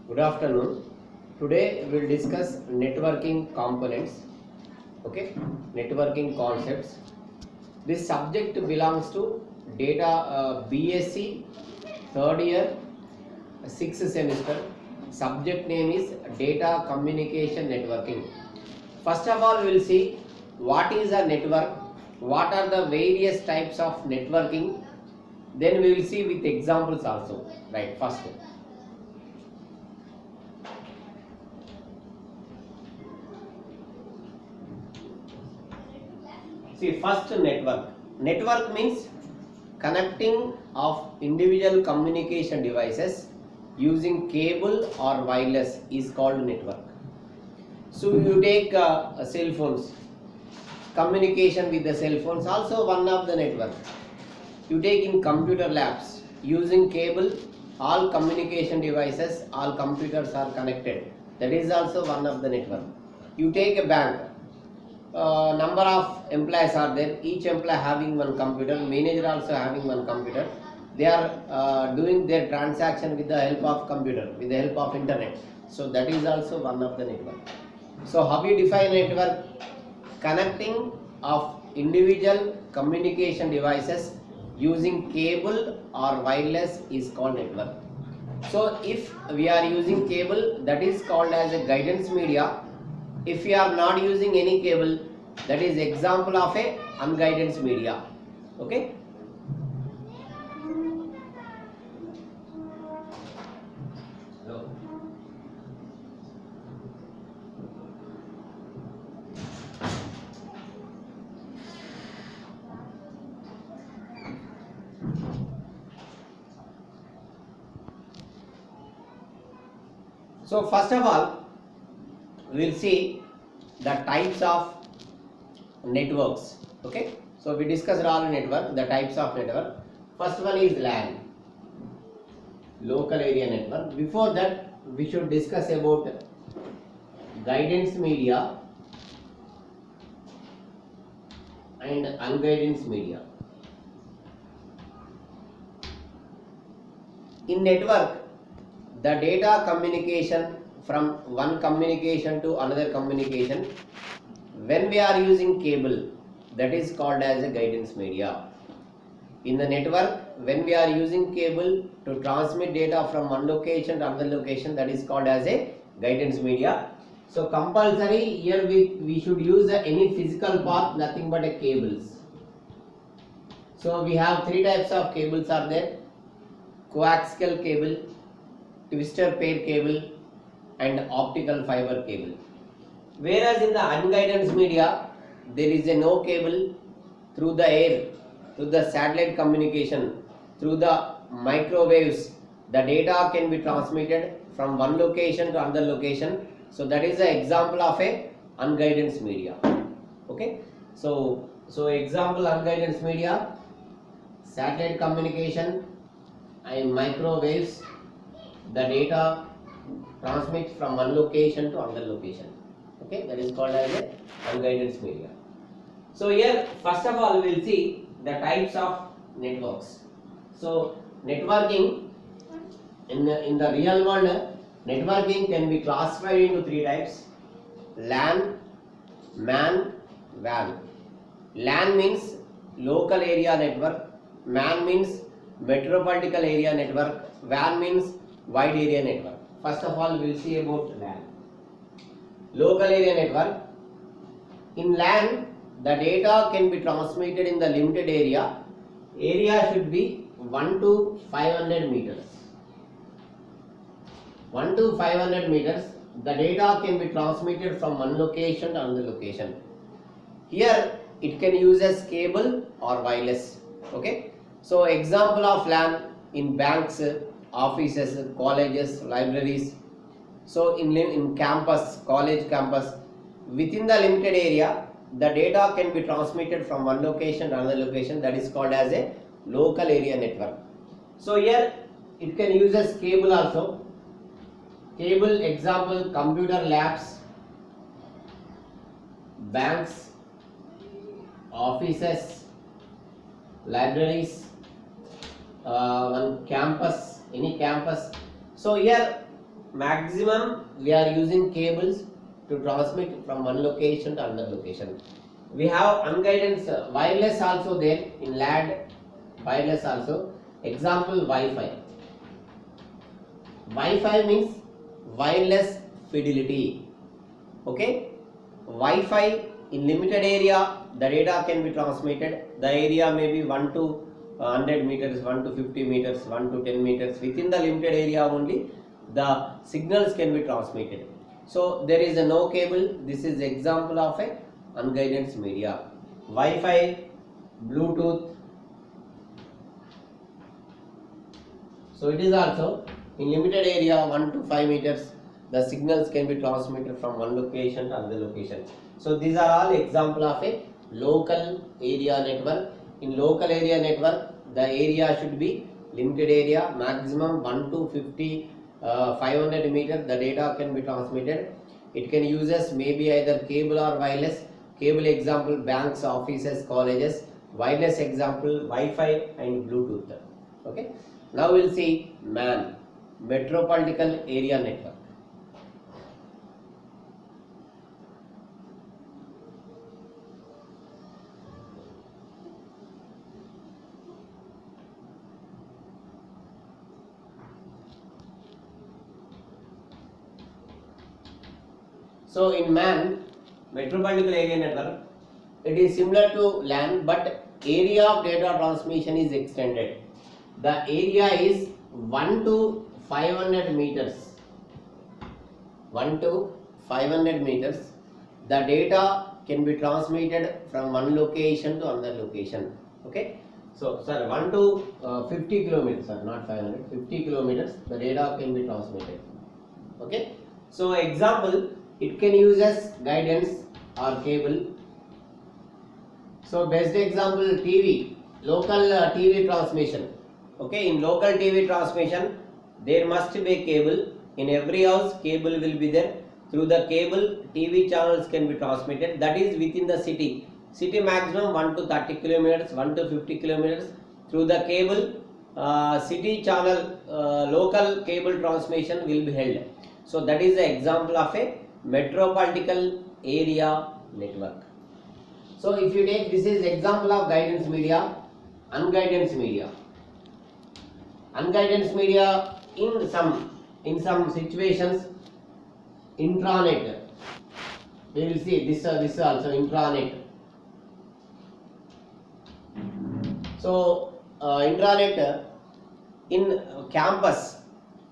Good afternoon. Today we will discuss networking components. Okay, networking concepts. This subject belongs to data BSc third year, sixth semester. Subject name is data communication networking. First of all, we will see what is a network, what are the various types of networking. Then we will see with examples also. Right, first. See, first network. Network means connecting of individual communication devices using cable or wireless is called network. So you take cell phones, communication with the cell phones also one of the network. You take in computer labs using cable, all communication devices, all computers are connected. That is also one of the network. You take a bank. Number of employees are there, each employee having one computer, manager also having one computer. They are doing their transaction with the help of computer, with the help of internet. So that is also one of the network. So how we define network? Connecting of individual communication devices using cable or wireless is called network. So if we are using cable, that is called as a guidance media. If we are not using any cable, that is example of a unguidance media. Okay. So first of all, we will see the types of networks. Okay, so we discussed all network, the types of network. First one is LAN, local area network. Before that, we should discuss about guidance media and unguidance media. In network, the data communication from one communication to another communication, when we are using cable, that is called as a guidance media. In the network, when we are using cable to transmit data from one location to another location, that is called as a guidance media. So compulsory here we should use any physical path, nothing but a cables. So we have three types of cables are there: coaxial cable, twistor pair cable, and optical fiber cable. Whereas in the unguidance media, there is a no cable, through the air, through the satellite communication, through the microwaves, the data can be transmitted from one location to another location. So that is the example of a unguidance media. Okay. So example unguidance media, satellite communication and microwaves, the data transmits from one location to another location. Okay, that is called as a unguidance media. So here first of all we will see the types of networks. So networking in the real world, networking can be classified into three types: LAN, MAN, WAN. LAN means local area network, MAN means metropolitan area network, WAN means wide area network. First of all, we will see about LAN. Local area network. In LAN, the data can be transmitted in the limited area. Area should be 1 to 500 meters. 1 to 500 meters, the data can be transmitted from one location to another location. Here, it can use as cable or wireless. Okay. So example of LAN in banks, offices, colleges, libraries. So in campus, college campus, within the limited area, the data can be transmitted from one location to another location. That is called as a local area network. So here it can use as cable also. Cable example, computer labs, banks, offices, libraries, one campus, any campus. So here maximum we are using cables to transmit from one location to another location. We have unguidance wireless also there in LAD, wireless also. Example Wi-Fi. Wi-Fi means wireless fidelity. Okay, Wi-Fi in limited area the data can be transmitted. The area may be 1 to 100 meters, 1 to 50 meters, 1 to 10 meters. Within the limited area only the signals can be transmitted. So there is a no cable. This is example of a unguidance media. Wi-Fi, Bluetooth. So it is also in limited area 1 to 5 meters the signals can be transmitted from one location to another location. So these are all example of a local area network. In local area network the area should be limited area, maximum 1 to 50 500 meters the data can be transmitted. It can uses maybe either cable or wireless. Cable example banks, offices, colleges. Wireless example Wi-Fi and Bluetooth. Okay. Now we'll see MAN, Metropolitan Area Network. So in MAN, Metropolitan Area Network, it is similar to LAN but area of data transmission is extended. The area is 1 to 500 meters. 1 to 500 meters. The data can be transmitted from one location to another location. Okay. So, sir, 1 to 50 kilometers, sir, not 500, 50 kilometers, the data can be transmitted. Okay. So, example, it can use as guidance or cable. So, best example TV, local TV transmission. Okay, in local TV transmission, there must be a cable. In every house, cable will be there. Through the cable, TV channels can be transmitted. That is within the city. City maximum 1 to 30 kilometers, 1 to 50 kilometers. Through the cable, city channel, local cable transmission will be held. So that is the example of a metropolitan area network. So if you take, this is example of guidance media, unguidance media. Unguidance media in some situations, intranet. We will see this also intranet. So intranet in campus,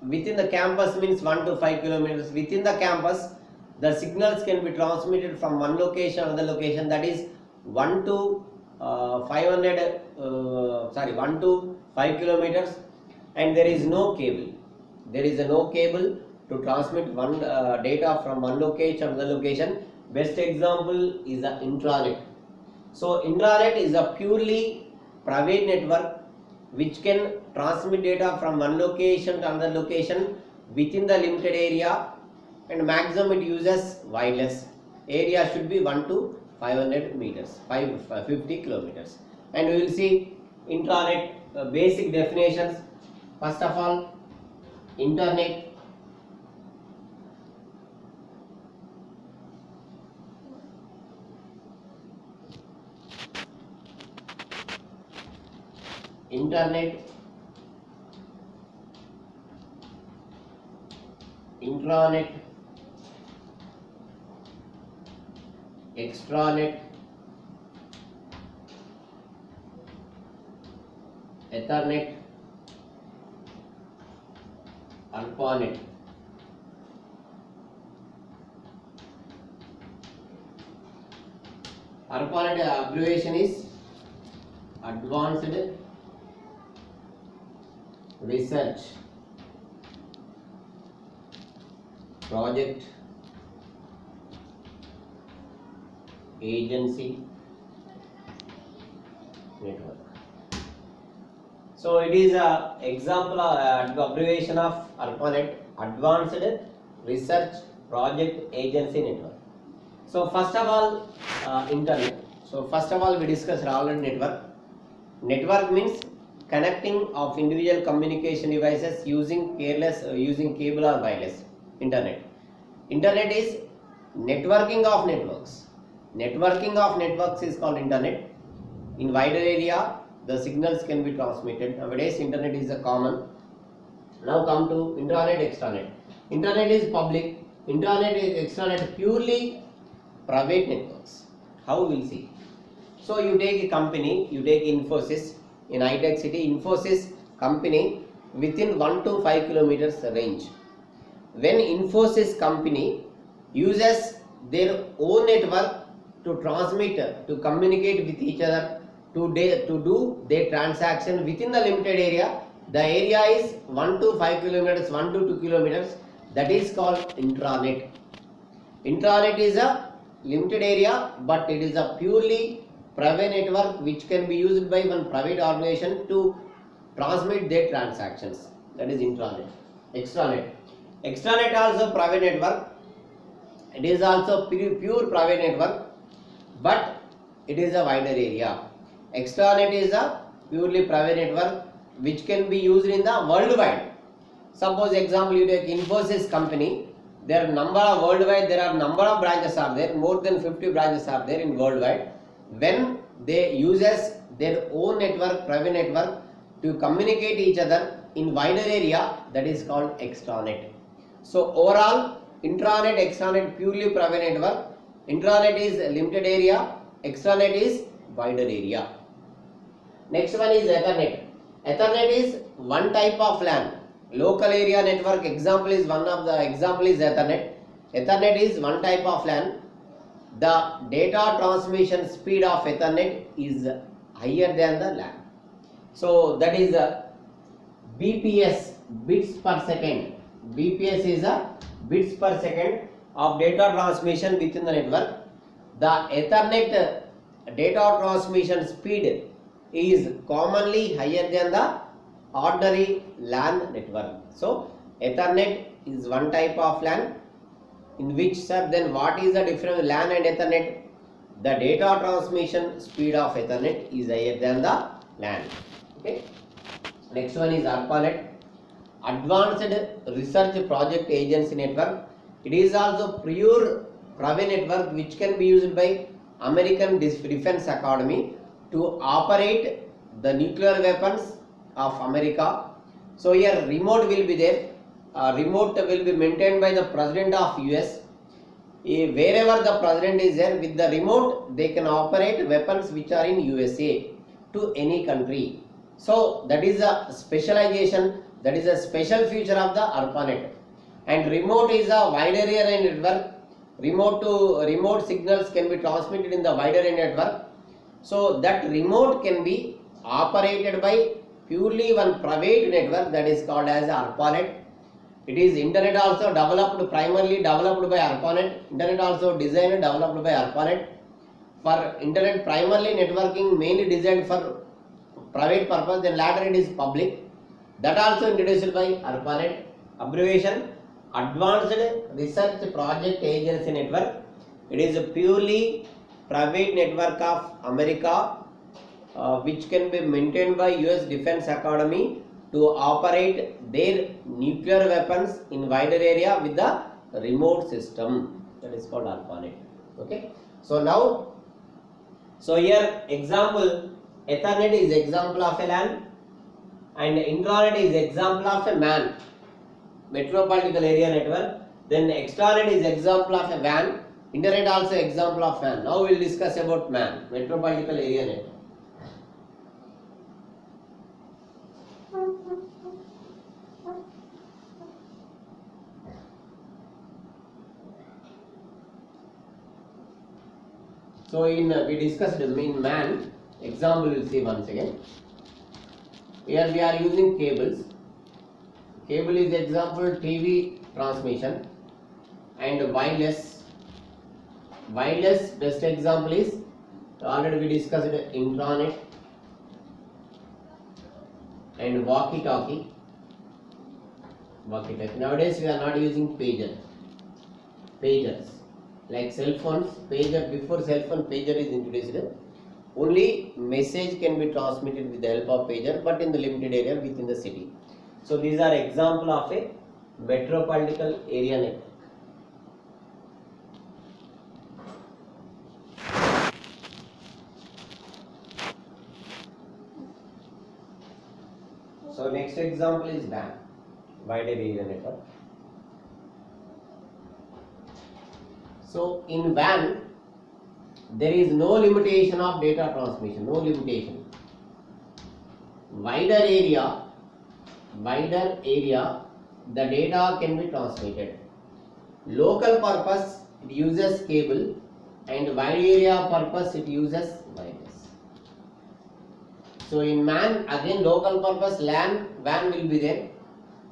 within the campus means 1 to 5 kilometers. Within the campus, the signals can be transmitted from one location to another location. That is 1 to 1 to 5 kilometers. And there is no cable. There is no cable to transmit one data from one location to another location. Best example is the intranet. So intranet is a purely private network which can transmit data from one location to another location within the limited area, and maximum it uses wireless. Area should be 1 to 500 meters, 50 kilometers. And we will see intranet basic definitions. First of all, internet. Internet, intranet, extranet, Ethernet, ARPANET. ARPANET abbreviation is Advanced Research Project Agency Network. So it is a example of abbreviation of ARPANET, Advanced Research Project Agency Network. So first of all, internet. So first of all, we discussed already network. Network means connecting of individual communication devices using cable or wireless. Internet. Internet is networking of networks. Networking of networks is called internet. In wider area, the signals can be transmitted. Nowadays, internet is a common. Now come to intranet, extranet. Internet is public. Intranet is extranet, purely private networks. How we'll see. So you take a company, you take Infosys in high-tech city. Infosys company within 1 to 5 kilometers range. When Infosys company uses their own network to transmit, to communicate with each other, to do their transaction within the limited area, the area is 1 to 5 kilometers, 1 to 2 kilometers, that is called intranet. Intranet is a limited area, but it is a purely private network which can be used by one private organization to transmit their transactions. That is intranet. Extranet. Extranet also private network. It is also pure private network, but it is a wider area. Extranet is a purely private network which can be used in the worldwide. Suppose example, you take Infosys company, there are number of worldwide, there are number of branches are there, more than 50 branches are there in worldwide. When they uses their own network, private network, to communicate each other in wider area, that is called extranet. So overall, intranet, extranet, purely private network. Intranet is limited area, extranet is wider area. Next one is Ethernet. Ethernet is one type of LAN. Local area network example is Ethernet. Ethernet is one type of LAN. The data transmission speed of Ethernet is higher than the LAN. So that is BPS, bits per second. BPS is a bits per second of data transmission within the network. The Ethernet data transmission speed is commonly higher than the ordinary LAN network. So Ethernet is one type of LAN, in which, sir, then what is the difference LAN and Ethernet? The data transmission speed of Ethernet is higher than the LAN. Okay. Next one is ARPANET, Advanced Research Project Agency Network. It is also pure private network which can be used by American Defense Academy to operate the nuclear weapons of America. So here remote will be there. Remote will be maintained by the President of US. Wherever the President is there, with the remote they can operate weapons which are in USA to any country. So that is a specialization, that is a special feature of the ARPANET. And remote is a wide area network. Remote signals can be transmitted in the wide area network. So that remote can be operated by purely one private network, that is called as ARPANET. It is internet also primarily developed by ARPANET. Internet also designed and developed by ARPANET. For internet primarily networking, mainly designed for private purpose, then later it is public. That also introduced by ARPANET. Abbreviation Advanced Research Project Agency Network. It is a purely private network of America which can be maintained by US Defense Academy to operate their nuclear weapons in wider area with the remote system. That is called ARPANET. Okay. So now, here example, Ethernet is example of a LAN and intranet is example of a MAN, metropolitan area network. Then extranet is example of a WAN. Internet also example of WAN. Now we will discuss about MAN, metropolitan area network. So we discussed in MAN example, we will see once again. Here we are using cables. Cable is example TV transmission, and wireless. Wireless best example is already we discussed intranet and walkie-talkie. Nowadays we are not using pagers like cell phones. Pager, before cell phone, pager is introduced. Only message can be transmitted with the help of pager, but in the limited area within the city. So these are example of a metropolitan area network. So next example is WAN, wide area network. So in WAN, there is no limitation of data transmission, no limitation. Wider area, the data can be transmitted. Local purpose, it uses cable, and wide area purpose, it uses wireless. So in WAN, again local purpose WAN will be there,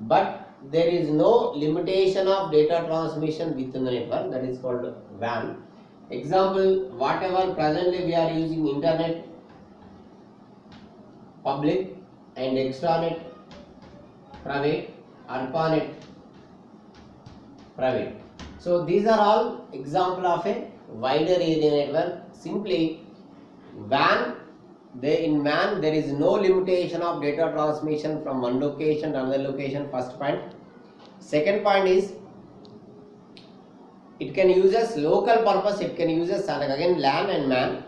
but there is no limitation of data transmission within the network, that is called WAN. Example, whatever presently we are using internet, public and extranet, private, ARPANET, private. So these are all example of a wider area network. Simply WAN, in WAN there is no limitation of data transmission from one location to another location, first point. Second point is, it can use as local purpose, it can use as again LAN and MAN.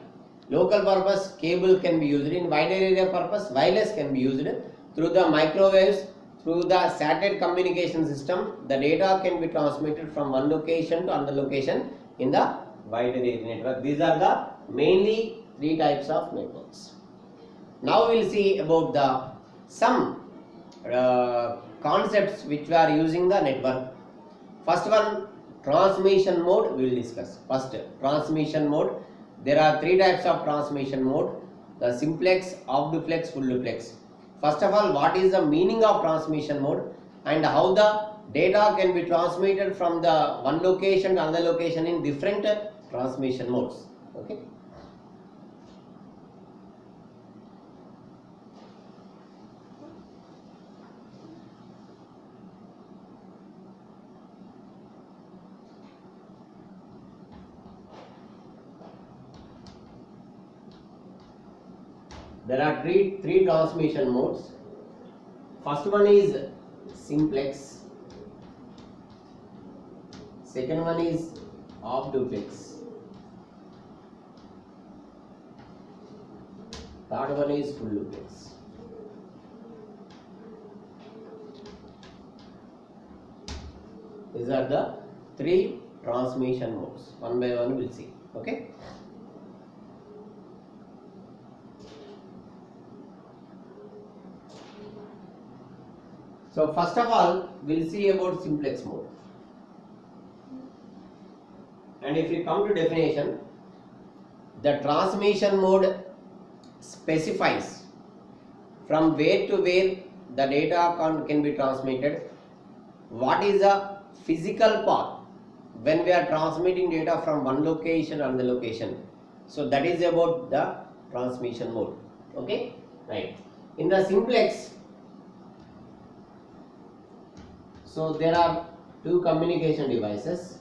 Local purpose cable can be used. In wider area purpose wireless can be used. Through the microwaves, through the satellite communication system, the data can be transmitted from one location to another location in the wider area network. These are the mainly three types of networks. Now we will see about the some concepts which we are using the network. First one, transmission mode we will discuss. First, transmission mode. There are three types of transmission mode: the simplex, half duplex, full duplex. First of all, what is the meaning of transmission mode and how the data can be transmitted from the one location to another location in different transmission modes. Okay. There are three transmission modes. First one is simplex. Second one is half duplex. Third one is full duplex. These are the three transmission modes. One by one we will see. Okay. So first of all, we will see about simplex mode. And if we come to definition, the transmission mode specifies from where to where the data can be transmitted, what is the physical path when we are transmitting data from one location to another location. So that is about the transmission mode. Okay, right. In the simplex, so there are two communication devices.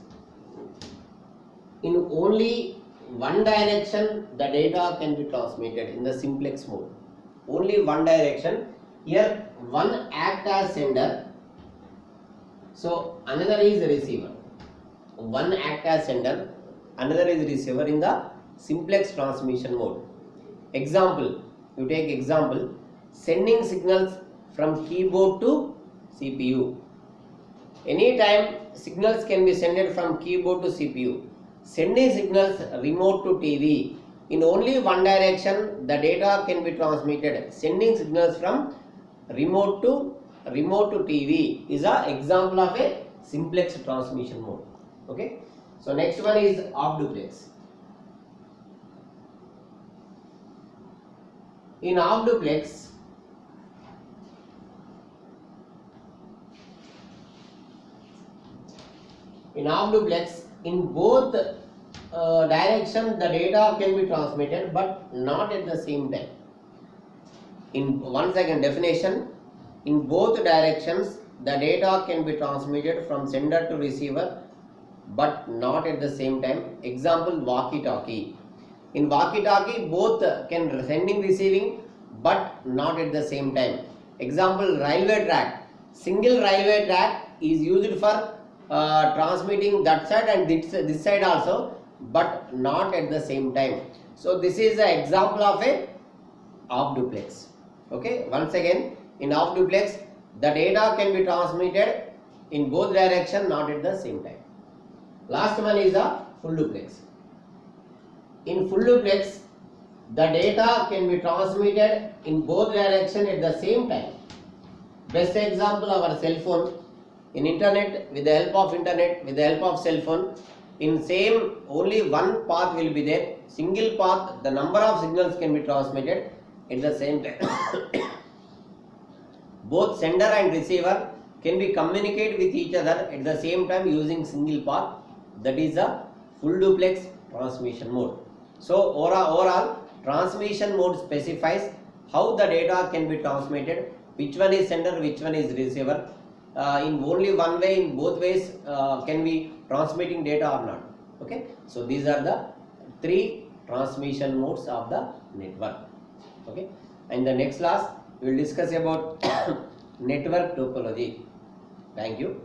In only one direction the data can be transmitted in the simplex mode. Only one direction. Here one acts as sender. So another is receiver. One acts as sender, another is receiver in the simplex transmission mode. Example, you take example, sending signals from keyboard to CPU. Anytime signals can be sent from keyboard to CPU. Sending signals remote to TV. In only one direction the data can be transmitted. Sending signals from remote to TV is an example of a simplex transmission mode. Okay. So next one is half duplex. In half duplex, in both directions the data can be transmitted, but not at the same time. In one second definition, in both directions the data can be transmitted from sender to receiver, but not at the same time. Example, walkie-talkie. In walkie-talkie both can sending receiving, but not at the same time. Example, railway track. Single railway track is used for transmitting that side and this side also, but not at the same time. So this is an example of a off duplex. Okay, once again, in off duplex the data can be transmitted in both direction, not at the same time. Last one is a full duplex. In full duplex the data can be transmitted in both direction at the same time. Best example, our cell phone. In internet, with the help of internet, with the help of cell phone, in same only one path will be there, single path, the number of signals can be transmitted at the same time. Both sender and receiver can be communicate with each other at the same time using single path. That is a full duplex transmission mode. So overall transmission mode specifies how the data can be transmitted, which one is sender, which one is receiver. In only one way, in both ways can be transmitting data or not. Okay, so these are the three transmission modes of the network. Okay, and the next class we will discuss about network topology. Thank you.